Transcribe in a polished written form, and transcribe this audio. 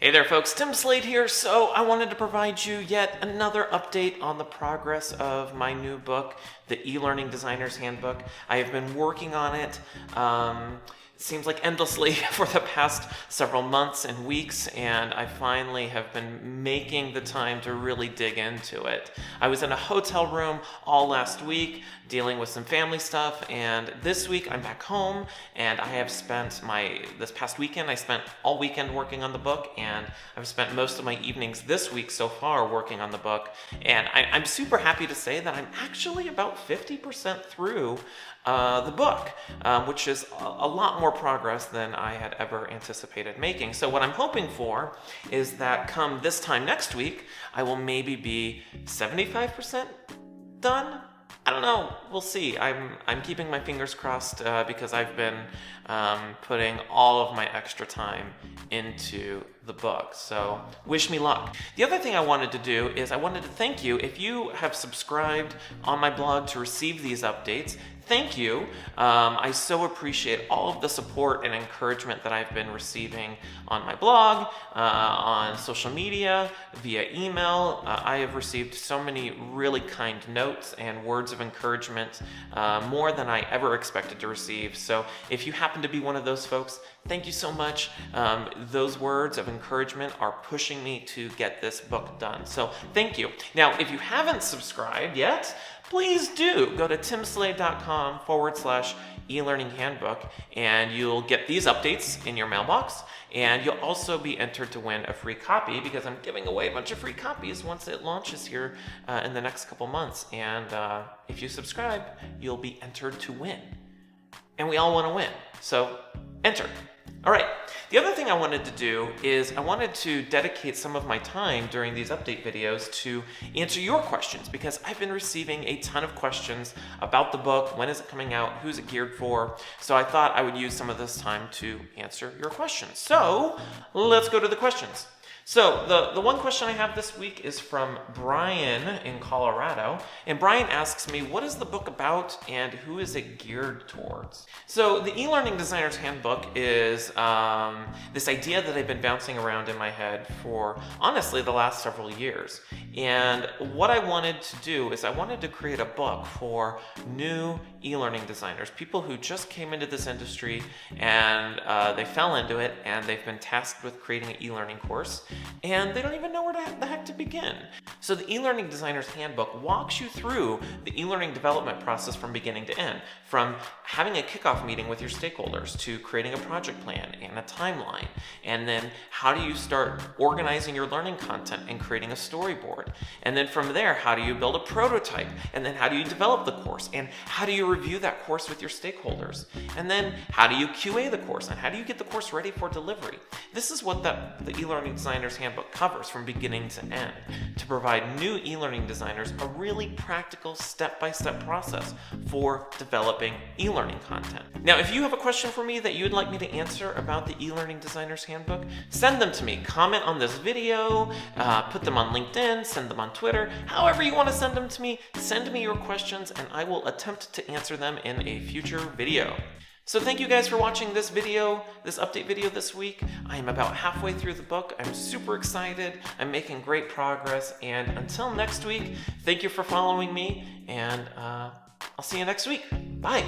Hey there folks, Tim Slade here. So I wanted to provide you yet another update on the progress of my new book, the eLearning Designer's Handbook. I have been working on it, it seems like endlessly for the past several months and weeks, and I finally have been making the time to really dig into it. I was in a hotel room all last week dealing with some family stuff, and this week I'm back home, and I have spent this past weekend, I spent all weekend working on the book, and I've spent most of my evenings this week so far working on the book, and I'm super happy to say that I'm actually about 50% through the book, which is a lot more progress than I had ever anticipated making. So what I'm hoping for is that come this time next week, I will maybe be 75% done. I don't know. We'll see. I'm keeping my fingers crossed because I've been putting all of my extra time into the book. So wish me luck. The other thing I wanted to do is I wanted to thank you. If you have subscribed on my blog to receive these updates, thank you. I so appreciate all of the support and encouragement that I've been receiving on my blog, on social media, via email. I have received so many really kind notes and words of encouragement, more than I ever expected to receive. So if you happen to be one of those folks, thank you so much. Those words of encouragement are pushing me to get this book done. So thank you. Now, if you haven't subscribed yet, please do go to timslade.com/eLearning handbook, and you'll get these updates in your mailbox, and you'll also be entered to win a free copy because I'm giving away a bunch of free copies once it launches here in the next couple months. And if you subscribe, you'll be entered to win. And we all want to win, so enter. All right, the other thing I wanted to do is I wanted to dedicate some of my time during these update videos to answer your questions, because I've been receiving a ton of questions about the book. When is it coming out? Who's it geared for? So I thought I would use some of this time to answer your questions. So let's go to the questions. So the one question I have this week is from Brian in Colorado, and Brian asks me, what is the book about and who is it geared towards? So the eLearning Designer's Handbook is this idea that I've been bouncing around in my head for honestly the last several years. And what I wanted to do is I wanted to create a book for new e-learning designers, people who just came into this industry and they fell into it and they've been tasked with creating an e-learning course, and they don't even know where the heck to begin. So the eLearning Designer's Handbook walks you through the e-learning development process from beginning to end, from having a kickoff meeting with your stakeholders to creating a project plan and a timeline, and then how do you start organizing your learning content and creating a storyboard, and then from there, how do you build a prototype, and then how do you develop the course, and how do you review that course with your stakeholders, and then how do you QA the course, and how do you get the course ready for delivery. This is what the eLearning Designer's Handbook covers from beginning to end, to provide new e-learning designers a really practical step-by-step process for developing e-learning content. Now, if you have a question for me that you'd like me to answer about the eLearning Designer's Handbook, send them to me. Comment on this video, put them on LinkedIn, send them on Twitter, however you want to send them to me. Send me your questions and I will attempt to answer them in a future video. So thank you guys for watching this video, this update video this week. I am about halfway through the book. I'm super excited. I'm making great progress. And until next week, thank you for following me, and I'll see you next week. Bye.